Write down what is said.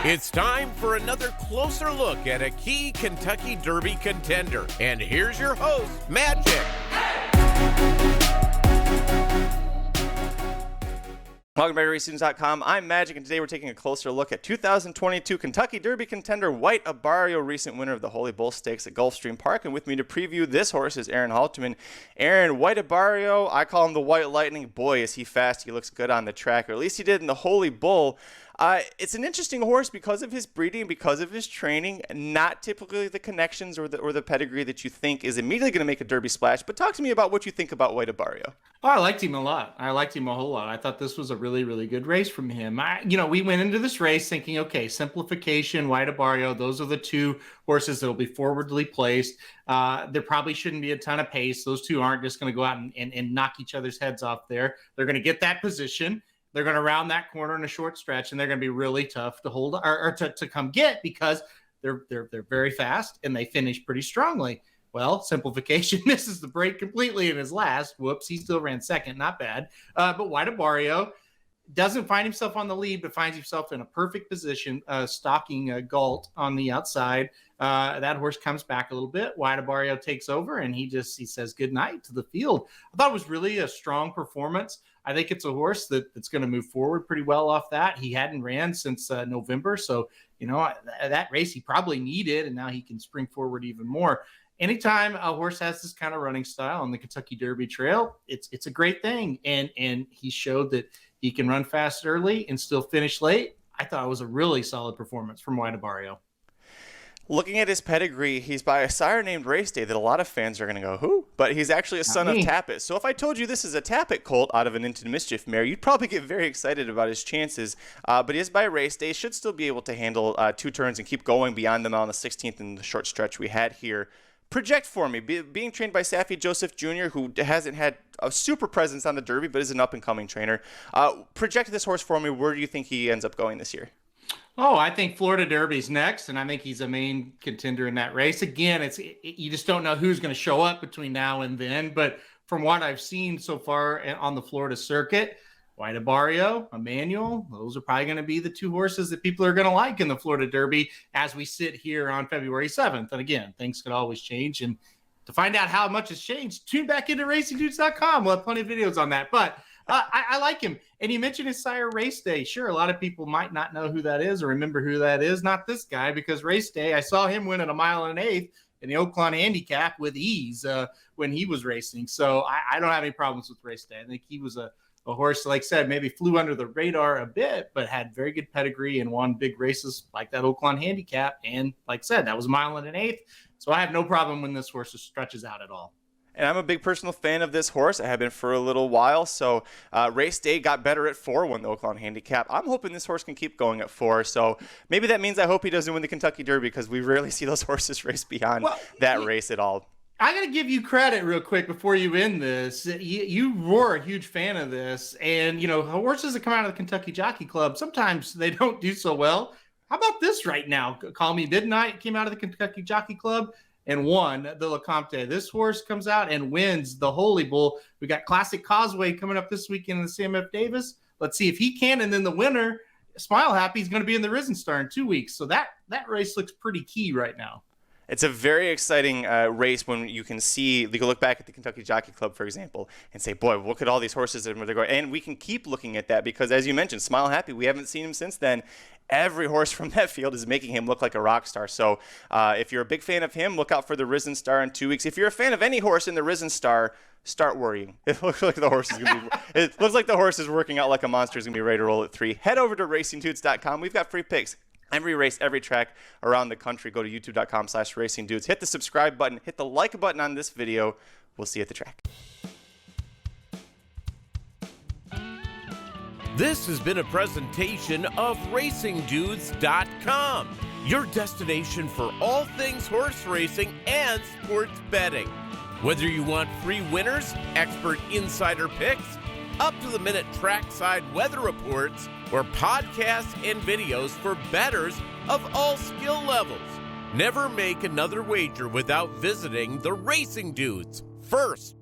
It's time for another closer look at a key Kentucky Derby contender. And here's your host, Magic. Welcome back to RacingDudes.com. I'm Magic, and today we're taking a closer look at 2022 Kentucky Derby contender White Abarrio, recent winner of the Holy Bull Stakes at Gulfstream Park. And with me to preview this horse is Aaron Halterman. Aaron, White Abarrio, I call him the White Lightning. Boy, is he fast. He looks good on the track, or at least he did in the Holy Bull. It's an interesting horse because of his breeding, because of his training, not typically the connections or the pedigree that you think is immediately going to make a Derby splash. But talk to me about what you think about White Abarrio. Oh, I liked him a lot. I liked him a whole lot. I thought this was a really, really good race from him. We went into this race thinking, okay, Simplification, White Abarrio, those are the two horses that will be forwardly placed. There probably shouldn't be a ton of pace. Those two aren't just going to go out and knock each other's heads off there. They're going to get that position. They're going to round that corner in a short stretch, and they're going to be really tough to hold or to come get because they're very fast and they finish pretty strongly. Well, Simplification misses the break completely in his last. Whoops, he still ran second. Not bad. But White Abarrio doesn't find himself on the lead, but finds himself in a perfect position, stalking Galt on the outside. That horse comes back a little bit. White Abarrio takes over, and he says good night to the field. I thought it was really a strong performance. I think it's a horse that's going to move forward pretty well off that. He hadn't ran since November, so that race he probably needed, and now he can spring forward even more. Anytime a horse has this kind of running style on the Kentucky Derby Trail, it's a great thing, and he showed that he can run fast early and still finish late. I thought it was a really solid performance from White Abarrio. Looking at his pedigree, he's by a sire named Race Day that a lot of fans are going to go, who? But he's actually a son of Tappet. So if I told you this is a Tappet colt out of an Into Mischief mare, you'd probably get very excited about his chances. But he is by Race Day. Should still be able to handle two turns and keep going beyond them on the 16th in the short stretch we had here. Project for me, being trained by Saffie Joseph Jr., who hasn't had a super presence on the Derby, but is an up-and-coming trainer. Project this horse for me. Where do you think he ends up going this year? Oh, I think Florida Derby's next, and I think he's a main contender in that race. Again, you just don't know who's going to show up between now and then, but from what I've seen so far on the Florida circuit, White Abarrio, Emmanuel, those are probably going to be the two horses that people are going to like in the Florida Derby as we sit here on February 7th. And again, things could always change, and to find out how much has changed, tune back into RacingDudes.com. We'll have plenty of videos on that, but I like him. And you mentioned his sire Race Day. Sure, a lot of people might not know who that is or remember who that is. Not this guy, because Race Day, I saw him win at 1 1/8 in the Oaklawn Handicap with ease when he was racing. So I don't have any problems with Race Day. I think he was a horse, like I said, maybe flew under the radar a bit, but had very good pedigree and won big races like that Oaklawn Handicap. And like I said, that was 1 1/8. So I have no problem when this horse stretches out at all. And I'm a big personal fan of this horse. I have been for a little while. So Race Day got better at 4 when the Oaklawn Handicap. I'm hoping this horse can keep going at 4. So maybe that means I hope he doesn't win the Kentucky Derby, because we rarely see those horses race beyond that race at all. I got to give you credit real quick before you end this. You were a huge fan of this. And, horses that come out of the Kentucky Jockey Club, sometimes they don't do so well. How about this right now? Call Me Midnight came out of the Kentucky Jockey Club and won the LeCompte. This horse comes out and wins the Holy Bull. We got Classic Causeway coming up this weekend in the Sam F. Davis. Let's see if he can. And then the winner, Smile Happy, is going to be in the Risen Star in 2 weeks. So that race looks pretty key right now. It's a very exciting race when you can see, you can look back at the Kentucky Jockey Club, for example, and say, boy, look at all these horses and where they're going. And we can keep looking at that because, as you mentioned, Smile Happy, we haven't seen him since then. Every horse from that field is making him look like a rock star. So if you're a big fan of him, look out for the Risen Star in 2 weeks. If you're a fan of any horse in the Risen Star, start worrying. It looks like the horse is going to be. It looks like the horse is working out like a monster. Is going to be ready to roll at 3. Head over to RacingDudes.com. We've got free picks. Every race, every track around the country. Go to youtube.com/RacingDudes. Hit the subscribe button. Hit the like button on this video. We'll see you at the track. This has been a presentation of RacingDudes.com, your destination for all things horse racing and sports betting. Whether you want free winners, expert insider picks, up-to-the-minute trackside weather reports, or podcasts and videos for bettors of all skill levels. Never make another wager without visiting the Racing Dudes. First.